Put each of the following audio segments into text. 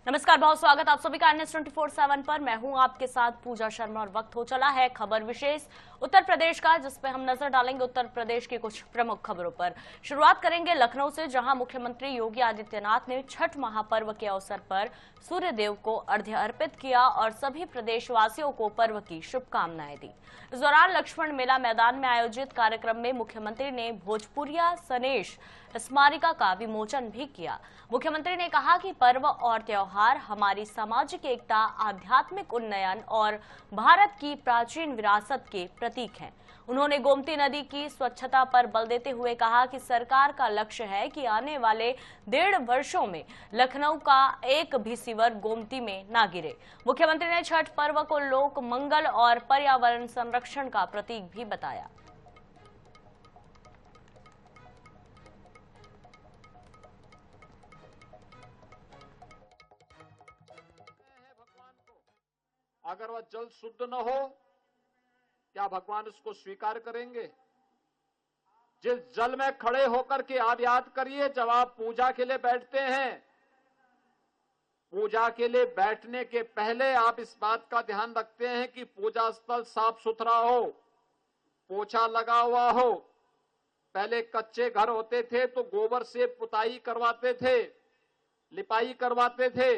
नमस्कार, बहुत स्वागत आप सभी का न्यूज़ 24/7 पर। मैं हूं आपके साथ पूजा शर्मा और वक्त हो चला है खबर विशेष उत्तर प्रदेश का, जिसपे हम नजर डालेंगे उत्तर प्रदेश की कुछ प्रमुख खबरों पर। शुरुआत करेंगे लखनऊ से, जहां मुख्यमंत्री योगी आदित्यनाथ ने छठ महापर्व के अवसर पर सूर्य देव को अर्घ्य अर्पित किया और सभी प्रदेशवासियों को पर्व की शुभकामनाएं दी। इस दौरान लक्ष्मण मेला मैदान में आयोजित कार्यक्रम में मुख्यमंत्री ने भोजपुरिया सनेश स्मारिका का विमोचन भी किया। मुख्यमंत्री ने कहा कि पर्व और त्योहार हमारी सामाजिक एकता, आध्यात्मिक उन्नयन और भारत की प्राचीन विरासत के प्रतीक हैं। उन्होंने गोमती नदी की स्वच्छता पर बल देते हुए कहा कि सरकार का लक्ष्य है कि आने वाले 1.5 वर्षों में लखनऊ का एक भी सीवर गोमती में ना गिरे। मुख्यमंत्री ने छठ पर्व को लोक मंगल और पर्यावरण संरक्षण का प्रतीक भी बताया। अगर वह जल शुद्ध न हो, क्या भगवान उसको स्वीकार करेंगे? जिस जल में खड़े होकर के आप याद करिए, जब आप पूजा के लिए बैठते हैं, पूजा के लिए बैठने के पहले आप इस बात का ध्यान रखते हैं कि पूजा स्थल साफ सुथरा हो, पोछा लगा हुआ हो। पहले कच्चे घर होते थे तो गोबर से पुताई करवाते थे, लिपाई करवाते थे,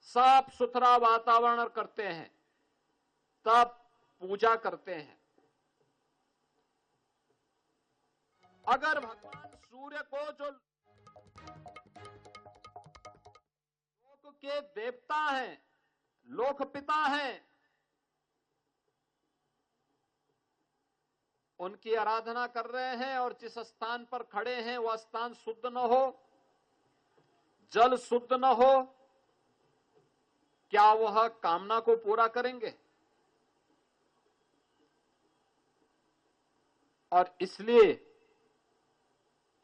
साफ सुथरा वातावरण करते हैं, तब पूजा करते हैं। अगर भगवान सूर्य को, जो लोक के देवता हैं, लोक पिता हैं, उनकी आराधना कर रहे हैं और जिस स्थान पर खड़े हैं वह स्थान शुद्ध न हो, जल शुद्ध न हो, क्या वह कामना को पूरा करेंगे? और इसलिए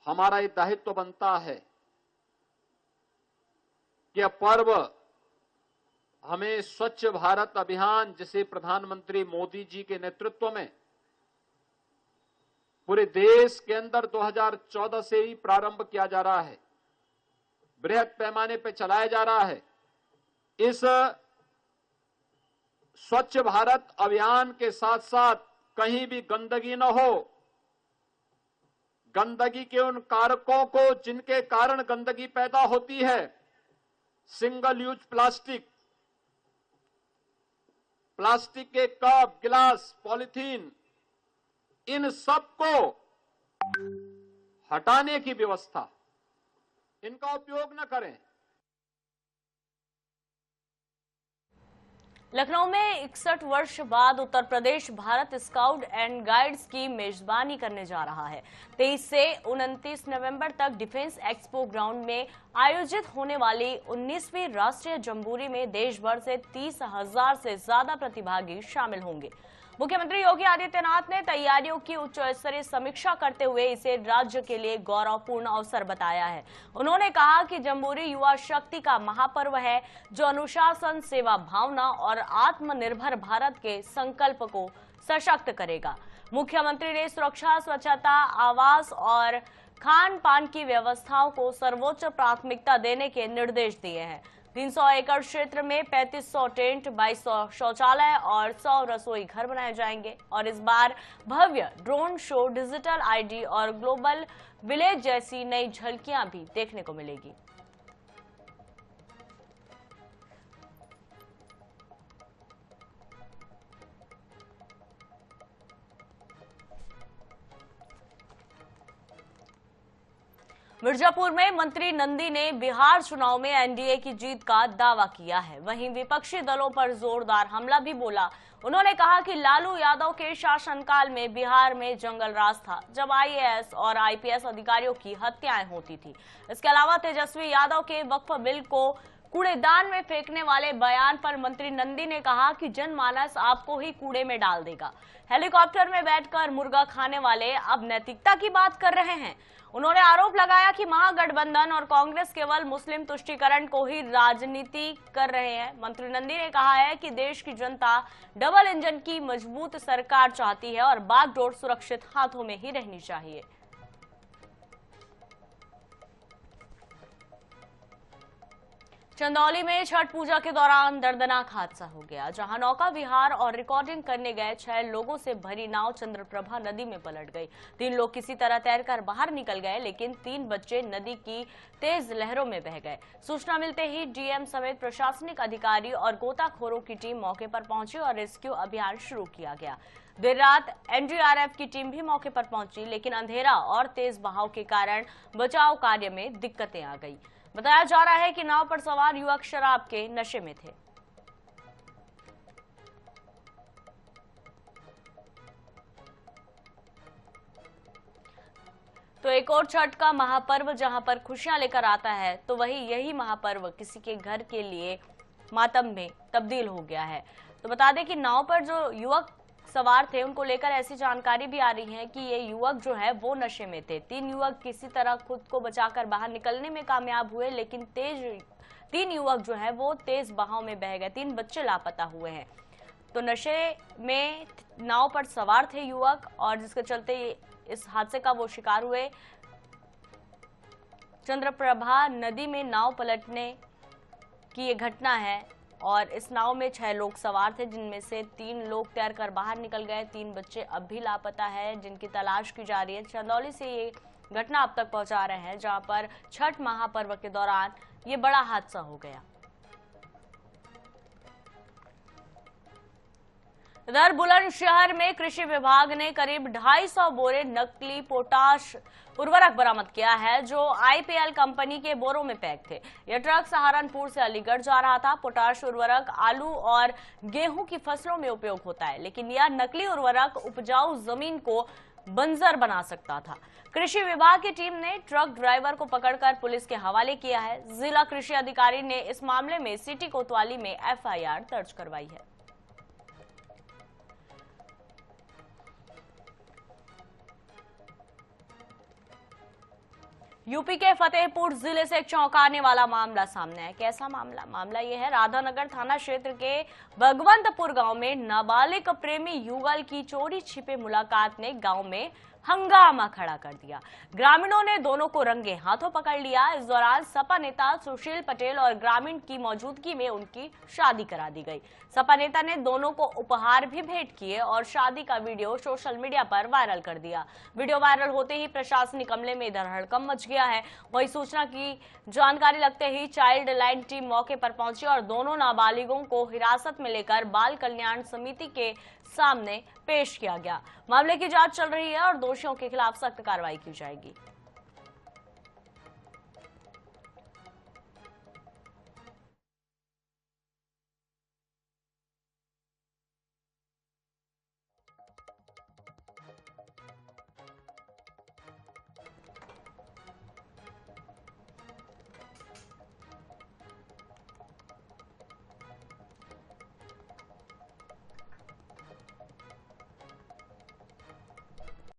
हमारा ये दायित्व बनता है कि यह पर्व हमें स्वच्छ भारत अभियान, जिसे प्रधानमंत्री मोदी जी के नेतृत्व में पूरे देश के अंदर 2014 से ही प्रारंभ किया जा रहा है, बृहद पैमाने पर चलाया जा रहा है। इस स्वच्छ भारत अभियान के साथ साथ कहीं भी गंदगी न हो, गंदगी के उन कारकों को जिनके कारण गंदगी पैदा होती है, सिंगल यूज प्लास्टिक, प्लास्टिक के कप, गिलास, पॉलिथीन, इन सब को हटाने की व्यवस्था, इनका उपयोग न करें। लखनऊ में 61 वर्ष बाद Uttar Pradesh Bharat scout and guides की मेजबानी करने जा रहा है। 23 से 29 नवंबर तक डिफेंस एक्सपो ग्राउंड में आयोजित होने वाली 19वीं राष्ट्रीय जम्बूरी में देश भर से 30,000 से ज्यादा प्रतिभागी शामिल होंगे। मुख्यमंत्री योगी आदित्यनाथ ने तैयारियों की उच्च स्तरीय समीक्षा करते हुए इसे राज्य के लिए गौरवपूर्ण अवसर बताया है। उन्होंने कहा कि जम्बूरी युवा शक्ति का महापर्व है, जो अनुशासन, सेवा भावना और आत्मनिर्भर भारत के संकल्प को सशक्त करेगा। मुख्यमंत्री ने सुरक्षा, स्वच्छता, आवास और खान पान की व्यवस्थाओं को सर्वोच्च प्राथमिकता देने के निर्देश दिए हैं। 300 एकड़ क्षेत्र में 3500 टेंट, 2200 शौचालय और 100 रसोई घर बनाए जाएंगे और इस बार भव्य ड्रोन शो, डिजिटल आईडी और ग्लोबल विलेज जैसी नई झलकियां भी देखने को मिलेगी। मिर्जापुर में मंत्री नंदी ने बिहार चुनाव में एनडीए की जीत का दावा किया है। वहीं विपक्षी दलों पर जोरदार हमला भी बोला। उन्होंने कहा कि लालू यादव के शासनकाल में बिहार में जंगल राज था, जब आईएएस और आईपीएस अधिकारियों की हत्याएं होती थी। इसके अलावा तेजस्वी यादव के वक्फ बिल को कूड़ेदान में फेंकने वाले बयान पर मंत्री नंदी ने कहा कि जनमानस आपको ही कूड़े में डाल देगा। हेलीकॉप्टर में बैठकर मुर्गा खाने वाले अब नैतिकता की बात कर रहे हैं। उन्होंने आरोप लगाया कि महागठबंधन और कांग्रेस केवल मुस्लिम तुष्टीकरण को ही राजनीति कर रहे हैं। मंत्री नंदी ने कहा है कि देश की जनता डबल इंजन की मजबूत सरकार चाहती है और बागडोर सुरक्षित हाथों में ही रहनी चाहिए। चंदौली में छठ पूजा के दौरान दर्दनाक हादसा हो गया, जहां नौका विहार और रिकॉर्डिंग करने गए 6 लोगों से भरी नाव चंद्रप्रभा नदी में पलट गई। 3 लोग किसी तरह तैरकर बाहर निकल गए, लेकिन 3 बच्चे नदी की तेज लहरों में बह गए। सूचना मिलते ही डीएम समेत प्रशासनिक अधिकारी और गोताखोरों की टीम मौके पर पहुंची और रेस्क्यू अभियान शुरू किया गया। देर रात एनडीआरएफ की टीम भी मौके पर पहुंची, लेकिन अंधेरा और तेज बहाव के कारण बचाव कार्य में दिक्कतें आ गई। बताया जा रहा है कि नाव पर सवार युवक शराब के नशे में थे। तो एक और छठ का महापर्व जहां पर खुशियां लेकर आता है, तो वही यही महापर्व किसी के घर के लिए मातम में तब्दील हो गया है। तो बता दें कि नाव पर जो युवक सवार थे, उनको लेकर ऐसी जानकारी भी आ रही है कि ये युवक जो है वो नशे में थे। 3 युवक किसी तरह खुद को बचाकर बाहर निकलने में कामयाब हुए, लेकिन 3 युवक जो है वो तेज बहाव में बह गए। 3 बच्चे लापता हुए हैं। तो नशे में नाव पर सवार थे युवक, और जिसके चलते इस हादसे का वो शिकार हुए। चंद्रप्रभा नदी में नाव पलटने की ये घटना है, और इस नाव में 6 लोग सवार थे, जिनमें से 3 लोग तैरकर बाहर निकल गए। 3 बच्चे अब भी लापता है, जिनकी तलाश की जा रही है। चंदौली से ये घटना अब तक पहुंचा रहे हैं, जहां पर छठ महापर्व के दौरान ये बड़ा हादसा हो गया। इधर बुलंदशहर में कृषि विभाग ने करीब 250 बोरे नकली पोटाश उर्वरक बरामद किया है, जो आईपीएल कंपनी के बोरों में पैक थे। यह ट्रक सहारनपुर से अलीगढ़ जा रहा था। पोटाश उर्वरक आलू और गेहूं की फसलों में उपयोग होता है, लेकिन यह नकली उर्वरक उपजाऊ जमीन को बंजर बना सकता था। कृषि विभाग की टीम ने ट्रक ड्राइवर को पकड़कर पुलिस के हवाले किया है। जिला कृषि अधिकारी ने इस मामले में सिटी कोतवाली में एफआईआर दर्ज करवाई है। यूपी के फतेहपुर जिले से एक चौंकाने वाला मामला सामने है। कैसा मामला यह है, राधानगर थाना क्षेत्र के भगवंतपुर गांव में नाबालिग प्रेमी युगल की चोरी छिपे मुलाकात ने गांव में हंगामा खड़ा कर दिया। ग्रामीणों ने दोनों को रंगे हाथों पकड़ लिया। इस दौरान सपा नेता सुशील पटेल और ग्रामीण की मौजूदगी में उनकी शादी करा दी गई। सपा नेता ने दोनों को उपहार भी भेंट किए और शादी का वीडियो सोशल मीडिया पर वायरल कर दिया। वीडियो वायरल होते ही प्रशासनिक अमले में इधर हड़कंप मच गया है। वही सूचना की जानकारी लगते ही चाइल्ड लाइन टीम मौके पर पहुंची और दोनों नाबालिगों को हिरासत में लेकर बाल कल्याण समिति के सामने पेश किया गया। मामले की जांच चल रही है और दोषियों के खिलाफ सख्त कार्रवाई की जाएगी।